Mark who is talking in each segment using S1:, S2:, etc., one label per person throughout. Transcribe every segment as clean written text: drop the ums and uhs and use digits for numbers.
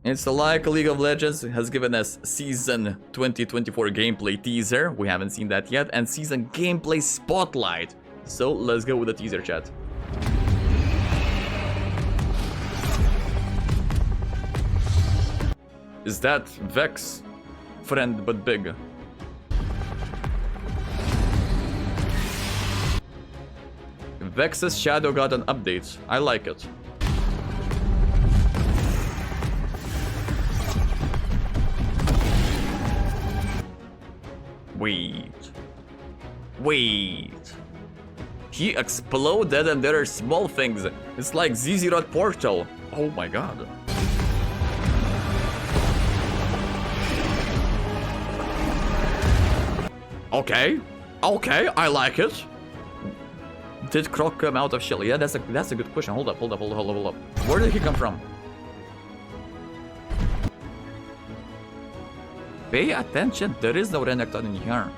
S1: It's like League of Legends has given us Season 2024 gameplay teaser. We haven't seen that yet. And Season gameplay spotlight. So let's go with the teaser, chat. Is that Vex? Friend but big. Vex's shadow got an update. I like it. Wait. He exploded and there are small things. It's like Zizirot portal. Oh my god. Okay, I like it. Did Croc come out of shell? Yeah, that's a good question. Hold up. Where did he come from? Pay attention, there is no Renekton in here.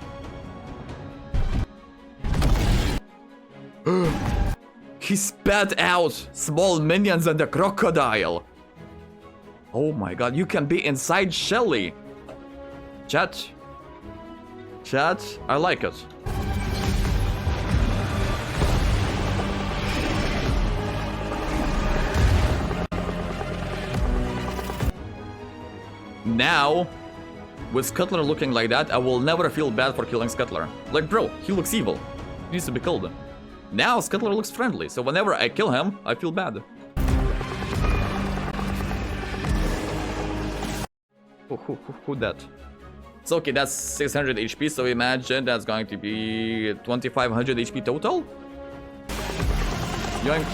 S1: He spat out small minions and the crocodile. Oh my god, you can be inside Shelly. Chat, I like it. Now, with Scuttler looking like that, I will never feel bad for killing Scuttler. Like, bro, he looks evil. He needs to be killed. Now, Scuttler looks friendly, so whenever I kill him, I feel bad. Who that? It's okay, that's 600 HP, so imagine that's going to be 2500 HP total? Yoink.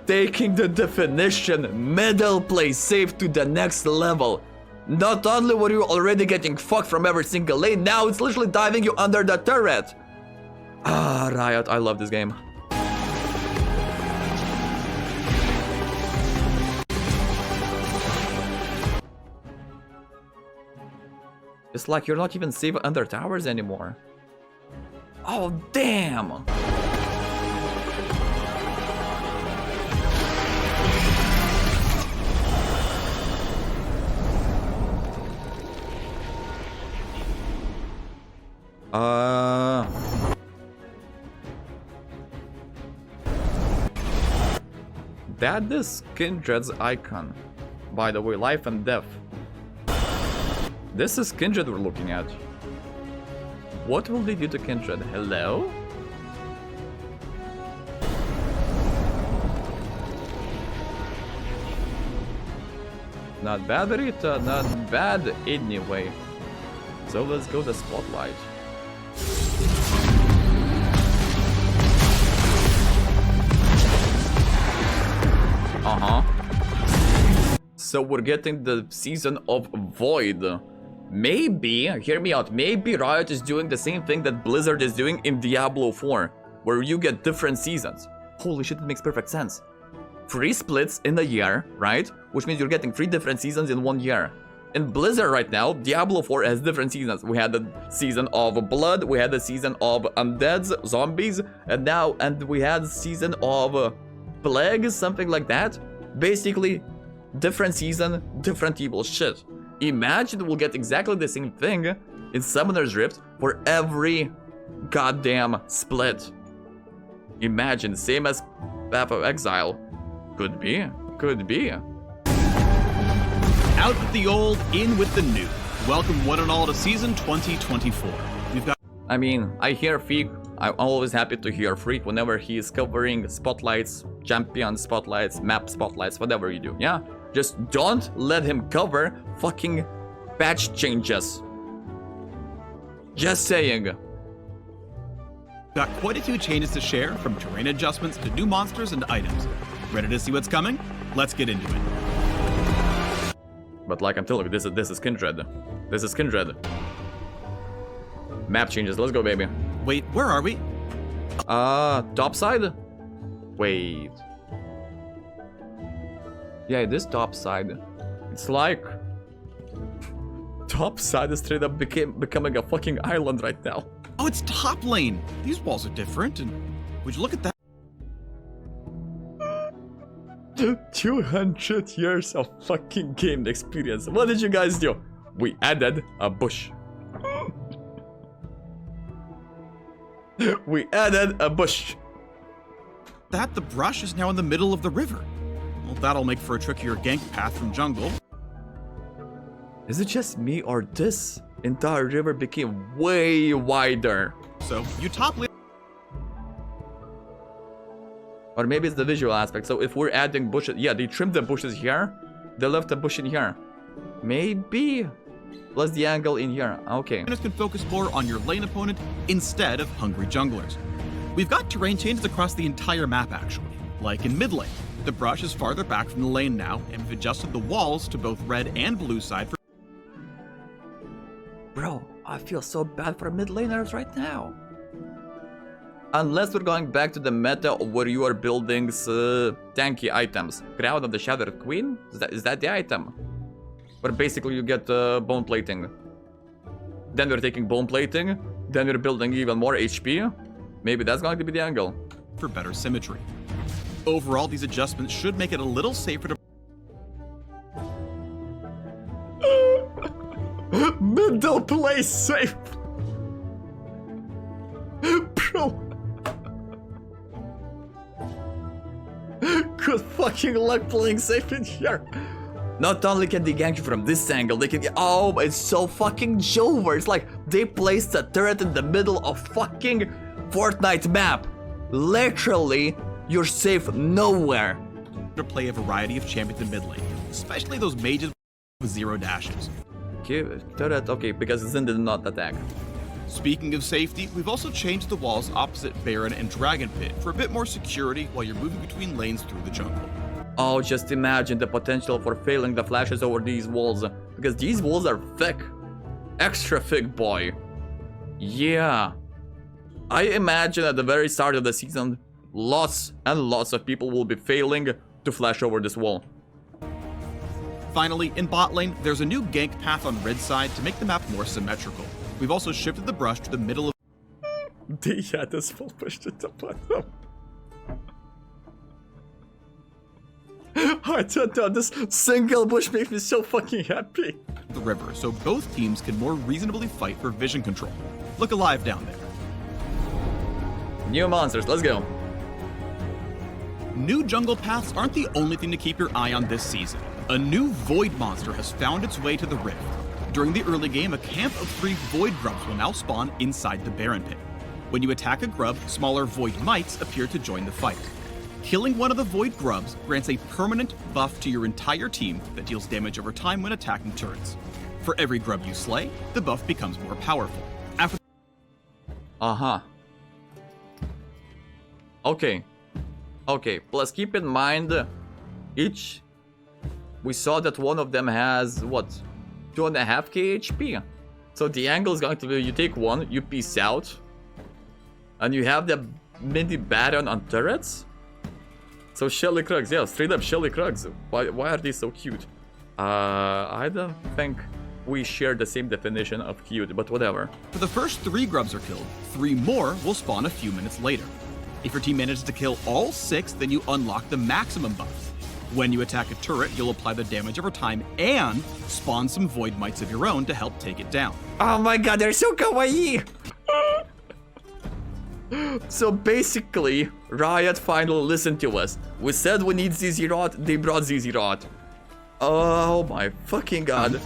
S1: Taking the definition, middle play safe to the next level. Not only were you already getting fucked from every single lane, now it's literally diving you under the turret. Ah, Riot, I love this game. It's like you're not even safe under towers anymore. Oh, damn! That is Kindred's icon. By the way, life and death. This is Kindred we're looking at. What will they do to Kindred? Hello? Not bad, Rita, not bad anyway. So let's go to Spotlight. So we're getting the season of Void. Maybe, hear me out, maybe Riot is doing the same thing that Blizzard is doing in Diablo 4, where you get different seasons. Holy shit, it makes perfect sense. 3 splits in a year, right? Which means you're getting 3 different seasons in 1 year. In Blizzard right now, Diablo 4 has different seasons. We had the season of Blood, we had the season of Undeads, Zombies, and we had the season of Plague, something like that. Basically, different season, different evil shit. Imagine we'll get exactly the same thing in Summoner's Rift for every goddamn split. Imagine, same as Path of Exile. Could be.
S2: Out with the old, in with the new. Welcome one and all to season 2024. We've got...
S1: I mean, I hear Freak. I'm always happy to hear Freak whenever he is covering spotlights, champion spotlights, map spotlights, whatever you do, yeah? Just don't let him cover fucking patch changes. Just saying.
S2: Got quite a few changes to share, from terrain adjustments to new monsters and items. Ready to see what's coming? Let's get into it.
S1: But like I'm telling you, this is Kindred. This is Kindred. Map changes, let's go, baby.
S2: Wait, where are we?
S1: Top side? Wait. Yeah, it is top side. It's like... top side is straight up becoming a fucking island right now.
S2: Oh, it's top lane. These walls are different, and would you look at that?
S1: 200 years of fucking game experience. What did you guys do? We added a bush. We added a bush.
S2: That the brush is now in the middle of the river. Well, that'll make for a trickier gank path from jungle.
S1: Is it just me or this entire river became way wider?
S2: So you top lane.
S1: Or maybe it's the visual aspect. So if we're adding bushes, yeah, they trimmed the bushes here. They left a bush in here. Maybe. Plus the angle in here. Okay.
S2: Can focus more on your lane opponent instead of hungry junglers. We've got terrain changes across the entire map actually. Like in mid lane, the brush is farther back from the lane now, and we've adjusted the walls to both red and blue side for.
S1: Bro, I feel so bad for mid laners right now. Unless we're going back to the meta where you are building tanky items. Crown of the Shattered Queen? Is that the item? Where basically you get bone plating. Then we're taking bone plating. Then we're building even more HP. Maybe that's going to be the angle.
S2: For better symmetry. Overall, these adjustments should make it a little safer to.
S1: Middle place safe. Bro. Good fucking luck playing safe in here. Not only can they gank you from this angle, they can get. Oh, it's so fucking Jover. It's like they placed a turret in the middle of fucking Fortnite map. Literally, you're safe nowhere.
S2: To play a variety of champions in mid lane, especially those mages with 0 dashes.
S1: Okay, turret. Okay, because Zin did not attack.
S2: Speaking of safety, we've also changed the walls opposite Baron and Dragon Pit for a bit more security while you're moving between lanes through the jungle.
S1: Oh, just imagine the potential for failing the flashes over these walls. Because these walls are thick. Extra thick, boy. Yeah. I imagine at the very start of the season, lots and lots of people will be failing to flash over this wall.
S2: Finally, in bot lane, there's a new gank path on red side to make the map more symmetrical. We've also shifted the brush to the middle of.
S1: They had this full push to the bottom. I don't know, this single bush makes me so fucking happy.
S2: The river, so both teams can more reasonably fight for vision control. Look alive down there.
S1: New monsters, let's go.
S2: New jungle paths aren't the only thing to keep your eye on this season. A new void monster has found its way to the rift. During the early game, a camp of 3 void grubs will now spawn inside the Baron Pit. When you attack a grub, smaller void mites appear to join the fight. Killing one of the void grubs grants a permanent buff to your entire team that deals damage over time when attacking turrets. For every grub you slay, the buff becomes more powerful. After
S1: Okay. Okay, plus keep in mind, we saw that one of them has, what, 2.5k HP. So the angle is going to be, you take one, you peace out, and you have the mini Baron on turrets. So Shelly Krugs, yeah, straight up Shelly Krugs. Why are they so cute? I don't think we share the same definition of cute, but whatever.
S2: For the first 3 grubs are killed, 3 more will spawn a few minutes later. If your team manages to kill all 6, then you unlock the maximum buff. When you attack a turret, you'll apply the damage over time and spawn some void mites of your own to help take it down.
S1: Oh my god, they're so kawaii! So basically, Riot finally listened to us. We said we need ZZ Rot, they brought ZZ Rot. Oh my fucking god.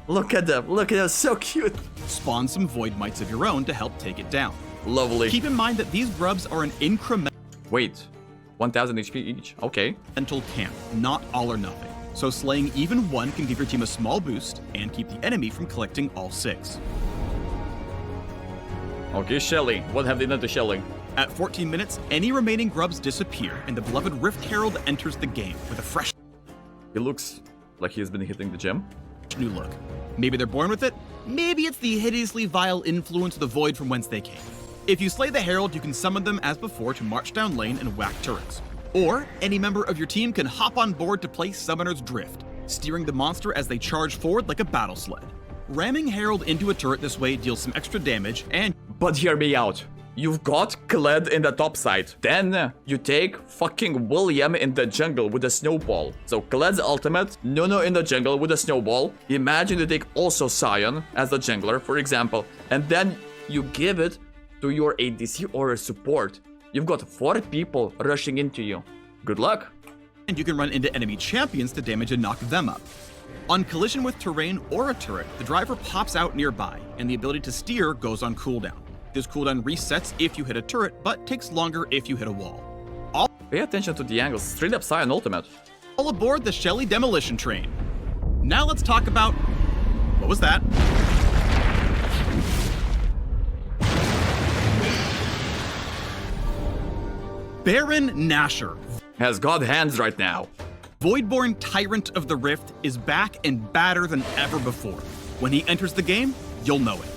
S1: Look at them, so cute.
S2: Spawn some void mites of your own to help take it down.
S1: Lovely.
S2: Keep in mind that these grubs are an incremental.
S1: Wait, 1000 HP each, okay.
S2: Camp, not all or nothing. So slaying even one can give your team a small boost and keep the enemy from collecting all 6.
S1: Okay, Shelly. What have they done to Shelly?
S2: At 14 minutes, any remaining grubs disappear, and the beloved Rift Herald enters the game with a fresh.
S1: He looks like he's been hitting the gym.
S2: New look. Maybe they're born with it, maybe it's the hideously vile influence of the void from whence they came. If you slay the Herald, you can summon them as before to march down lane and whack turrets. Or, any member of your team can hop on board to play Summoner's Drift, steering the monster as they charge forward like a battle sled. Ramming Herald into a turret this way deals some extra damage, and
S1: But hear me out. You've got Kled in the top side. Then you take fucking William in the jungle with a snowball. So Kled's ultimate, Nuno in the jungle with a snowball. Imagine you take also Sion as the jungler, for example. And then you give it to your ADC or a support. You've got 4 people rushing into you. Good luck.
S2: you can run into enemy champions to damage and knock them up. On collision with terrain or a turret, the driver pops out nearby, and the ability to steer goes on cooldown. This cooldown resets if you hit a turret, but takes longer if you hit a wall.
S1: Pay attention to the angles. Straight up Sion ultimate.
S2: All aboard the Shelly demolition train. Now let's talk about... What was that? Baron Nashor.
S1: Has got hands right now.
S2: Voidborn Tyrant of the Rift is back and badder than ever before. When he enters the game, you'll know it.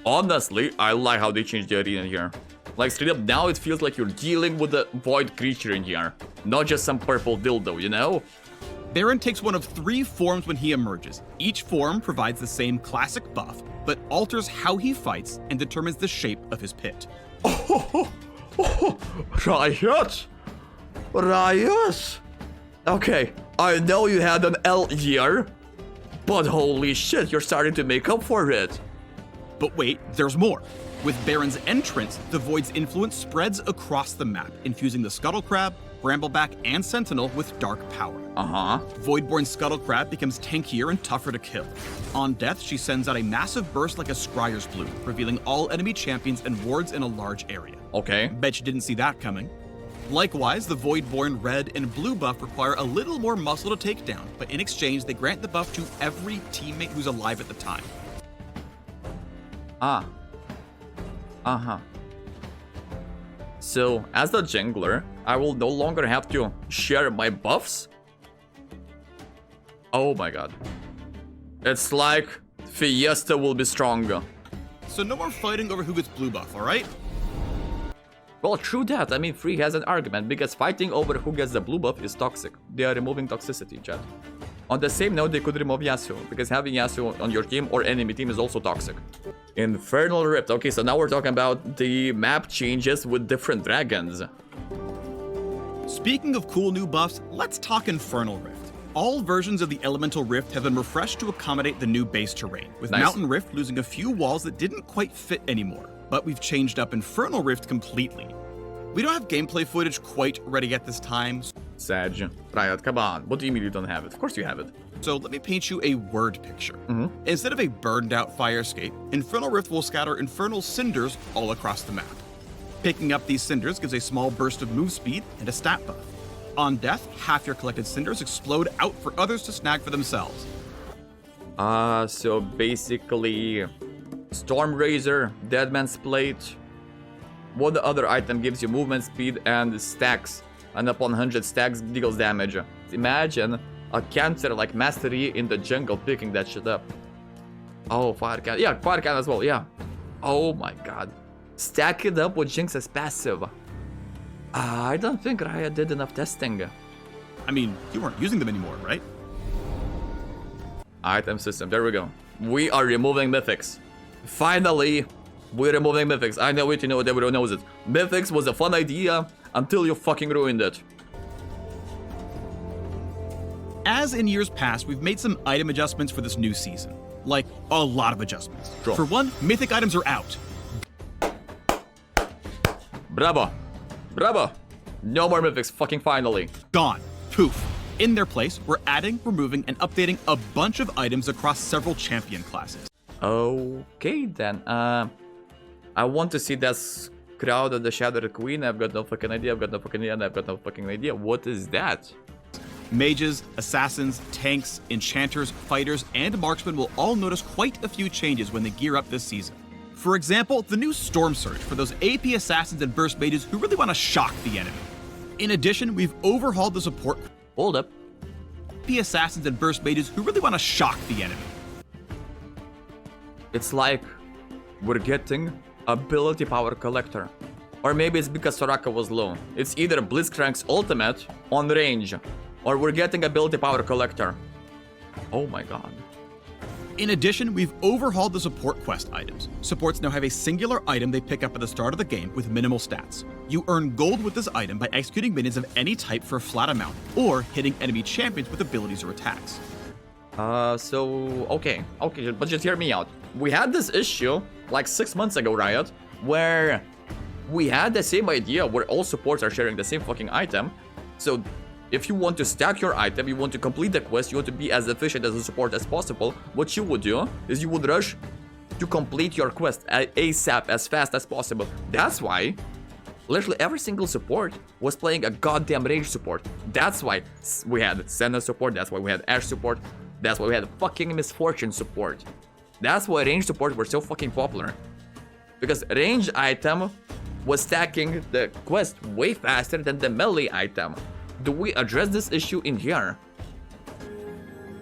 S1: Honestly, I like how they changed the arena here. Like straight up now it feels like you're dealing with a void creature in here. Not just some purple dildo, you know?
S2: Baron takes one of 3 forms when he emerges. Each form provides the same classic buff, but alters how he fights and determines the shape of his pit.
S1: Riot! Riot! Okay, I know you had an L year, but holy shit, you're starting to make up for it.
S2: But wait, there's more. With Baron's entrance, the Void's influence spreads across the map, infusing the Scuttle Crab, Brambleback, and Sentinel with dark power. Voidborn Scuttle Crab becomes tankier and tougher to kill. On death, she sends out a massive burst like a Scryer's Bloom, revealing all enemy champions and wards in a large area.
S1: Okay.
S2: Bet you didn't see that coming. Likewise, the Voidborn red and blue buff require a little more muscle to take down, but in exchange, they grant the buff to every teammate who's alive at the time.
S1: So, as the jungler, I will no longer have to share my buffs? Oh my god. It's like Fiesta will be stronger.
S2: So no more fighting over who gets blue buff, alright?
S1: Well, true that. I mean, Free has an argument, because fighting over who gets the blue buff is toxic. They are removing toxicity, chat. On the same note, they could remove Yasuo, because having Yasuo on your team or enemy team is also toxic. Infernal Rift. Okay, so now we're talking about the map changes with different dragons.
S2: Speaking of cool new buffs, let's talk Infernal Rift. All versions of the Elemental Rift have been refreshed to accommodate the new base terrain, with
S1: Nice.
S2: Mountain Rift losing a few walls that didn't quite fit anymore. But we've changed up Infernal Rift completely. We don't have gameplay footage quite ready at this time,
S1: Sag. Riot, come on. What do you mean you don't have it? Of course you have it.
S2: so let me paint you a word picture. Instead of a burned out fire escape, Infernal Rift will scatter infernal cinders all across the map. Picking up these cinders gives a small burst of move speed and a stat buff. On death, half your collected cinders explode out for others to snag for themselves.
S1: So basically, Storm Razor, Deadman's Plate. What other item gives you movement speed and stacks? And upon 100 stacks, deals damage. Imagine a cancer like Mastery in the jungle picking that shit up. Oh, Fire Can. Yeah, Fire Can as well, yeah. Oh my god. Stack it up with Jinx's passive. I don't think Riot did enough testing.
S2: I mean, you weren't using them anymore, right?
S1: Item system, there we go. We are removing mythics. Finally, we're removing mythics. I know it, you know it, everyone knows it. Mythics was a fun idea until you fucking ruined it.
S2: As in years past, we've made some item adjustments for this new season. Like, a lot of adjustments.
S1: Sure.
S2: For one, mythic items are out.
S1: Bravo. Bravo. No more mythics, fucking finally.
S2: Gone. Poof. In their place, we're adding, removing, and updating a bunch of items across several champion classes.
S1: Okay then, I want to see that crowd of the Shattered Queen. I've got no fucking idea, I've got no fucking idea, and I've got no fucking idea. What is that?
S2: Mages, assassins, tanks, enchanters, fighters, and marksmen will all notice quite a few changes when they gear up this season. For example, the new Storm Surge for those AP assassins and burst mages who really want to shock the enemy. In addition, we've overhauled the support
S1: Hold up.
S2: AP assassins and burst mages who really want to shock the enemy.
S1: It's like we're getting ability power collector. Or maybe it's because Soraka was low. It's either Blitzcrank's ultimate on range, or we're getting ability power collector. Oh my god.
S2: In addition, we've overhauled the support quest items. Supports now have a singular item they pick up at the start of the game with minimal stats. You earn gold with this item by executing minions of any type for a flat amount, or hitting enemy champions with abilities or attacks.
S1: Okay, but just hear me out. We had this issue like 6 months ago, Riot, where we had the same idea where all supports are sharing the same fucking item. So if you want to stack your item, you want to complete the quest, you want to be as efficient as a support as possible, what you would do is you would rush to complete your quest ASAP, as fast as possible. That's why literally every single support was playing a goddamn range support. That's why we had Senna support, that's why we had Ashe support, that's why we had fucking Misfortune support. That's why range support were so fucking popular. Because range item was stacking the quest way faster than the melee item. Do we address this issue in here?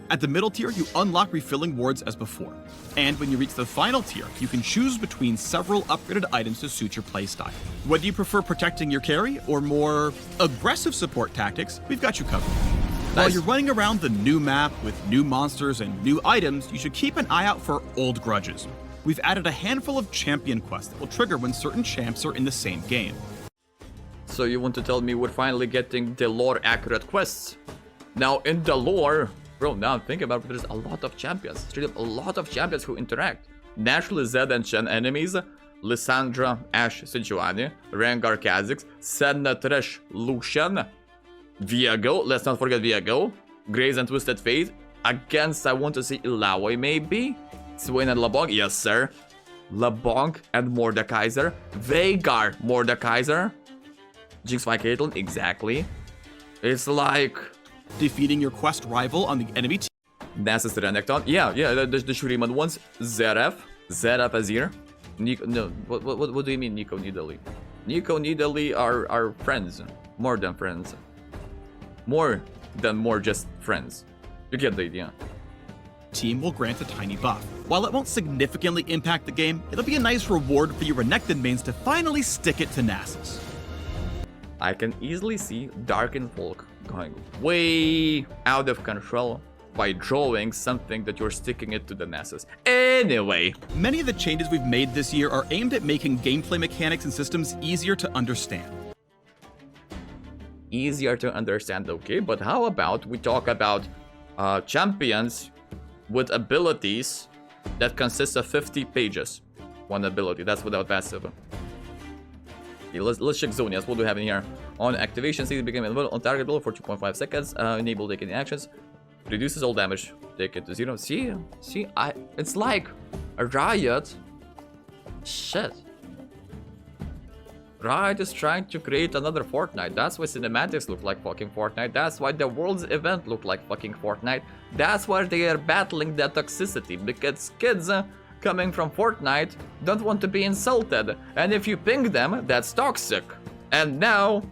S2: At the middle tier, you unlock refilling wards as before. And when you reach the final tier, you can choose between several upgraded items to suit your playstyle. Whether you prefer protecting your carry or more aggressive support tactics, we've got you covered. While you're running around the new map with new monsters and new items, you should keep an eye out for old grudges. We've added a handful of champion quests that will trigger when certain champs are in the same game.
S1: So you want to tell me we're finally getting the lore accurate quests? Now in the lore, bro, now I'm thinking about it, there's a lot of champions. Straight up a lot of champions who interact. Naturally Zed and Shen enemies, Lissandra, Ashe, Sejuani, Rengar, Kha'Zix, Senna, Thresh, Lucian, Viego, let's not forget Viego, Graze and Twisted Fate, against I want to say Illaoi maybe? Swain and LeBlanc, yes sir. LeBlanc and Mordekaiser, Veigar, Mordekaiser, Jinx by Caitlyn, exactly. It's like
S2: defeating your quest rival on the enemy team.
S1: Nasus Renekton, yeah, the Shuriman ones. Zeref Azir, Nico, no, what do you mean Nico Nidalee? Nico Nidalee are friends, more than friends. More just friends. You get the idea.
S2: Team will grant a tiny buff. While it won't significantly impact the game, it'll be a nice reward for your Renekton mains to finally stick it to Nasus.
S1: I can easily see Darken Folk going way out of control by drawing something that you're sticking it to the Nasus. Anyway.
S2: Many of the changes we've made this year are aimed at making gameplay mechanics and systems easier to understand.
S1: Easier to understand, okay, but how about we talk about champions with abilities that consist of 50 pages. One ability, that's without passive. Okay, let's check Zonias. What do we have in here? On activation, see it became available on target blow for 2.5 seconds. Enable taking actions. Reduces all damage. Take it to 0. See, it's like a Riot. Shit. Riot is trying to create another Fortnite. That's why cinematics look like fucking Fortnite. That's why the world's event look like fucking Fortnite. That's why they are battling that toxicity. Because kids coming from Fortnite don't want to be insulted. And if you ping them, that's toxic. And now,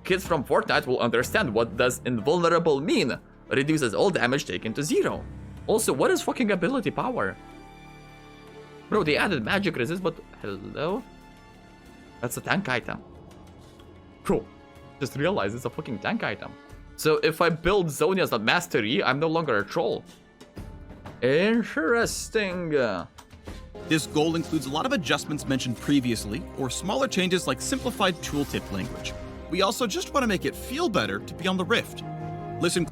S1: kids from Fortnite will understand what does invulnerable mean. Reduces all damage taken to 0. Also, what is fucking ability power? Bro, they added magic resist, but hello? That's a tank item. Bro, just realize it's a fucking tank item. So if I build Zonia's at Mastery, I'm no longer a troll. Interesting.
S2: This goal includes a lot of adjustments mentioned previously, or smaller changes like simplified tooltip language. We also just want to make it feel better to be on the Rift. Listen.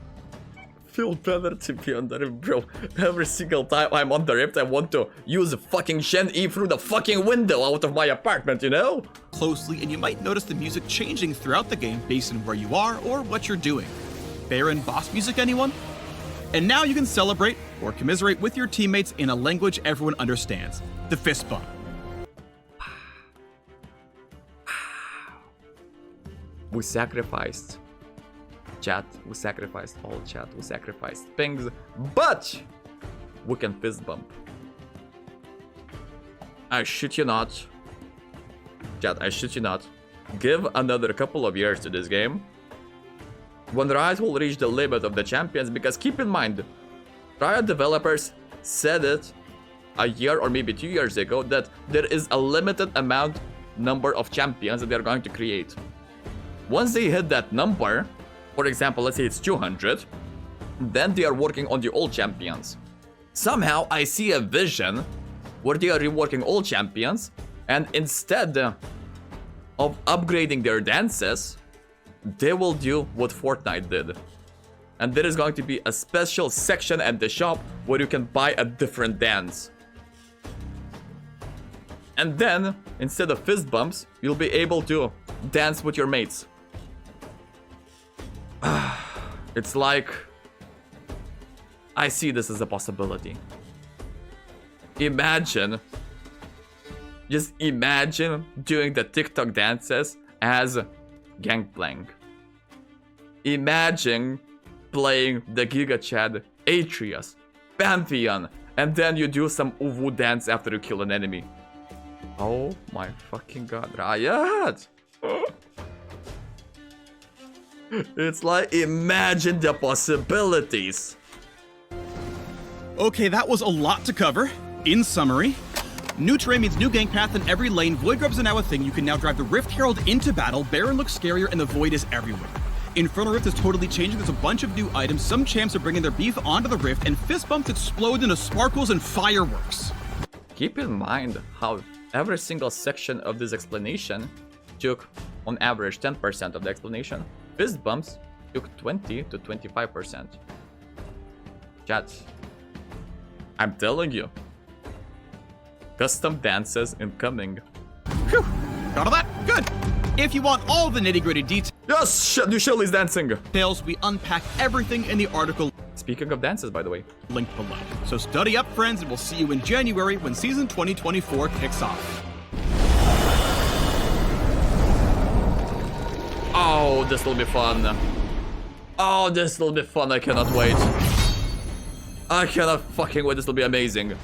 S1: Feel better to be on the Rift, bro. Every single time I'm on the Rift, I want to use a fucking Shen E through the fucking window out of my apartment, you know?
S2: Closely, and you might notice the music changing throughout the game based on where you are or what you're doing. Baron boss music, anyone? And now you can celebrate or commiserate with your teammates in a language everyone understands. The fist bump.
S1: We sacrificed. Chat, we sacrificed all chat, we sacrificed pings, but we can fist bump. I shit you not. Chat, I shit you not. Give another couple of years to this game. When Riot will reach the limit of the champions, because keep in mind, Riot developers said it a year or maybe 2 years ago that there is a limited number of champions that they're going to create. Once they hit that number, for example, let's say it's 200, then they are working on the old champions. Somehow I see a vision where they are reworking all champions, and instead of upgrading their dances, they will do what Fortnite did. And there is going to be a special section at the shop where you can buy a different dance. And then, instead of fist bumps, you'll be able to dance with your mates. It's like, I see this as a possibility. Just imagine doing the TikTok dances as Gangplank. Imagine playing the Giga Chad, Atreus, Pantheon, and then you do some Uwu dance after you kill an enemy. Oh my fucking god, Riot! It's like, imagine the possibilities.
S2: Okay, that was a lot to cover. In summary, new terrain means new gank path in every lane. Void grubs are now a thing. You can now drive the Rift Herald into battle. Baron looks scarier and the Void is everywhere. Infernal Rift is totally changing. There's a bunch of new items. Some champs are bringing their beef onto the Rift, and fist bumps explode into sparkles and fireworks.
S1: Keep in mind how every single section of this explanation took, on average, 10% of the explanation. Fist bumps took 20 to 25%. Chat, I'm telling you, custom dances incoming.
S2: Phew, got all that? Good. If you want all the nitty-gritty
S1: Yes, new Shelly's dancing.
S2: details, we unpack everything in the article
S1: Speaking of dances, by the way.
S2: linked below. So study up, friends, and we'll see you in January when season 2024 kicks off.
S1: Oh, this will be fun. Oh, this will be fun. I cannot wait. I cannot fucking wait. This will be amazing.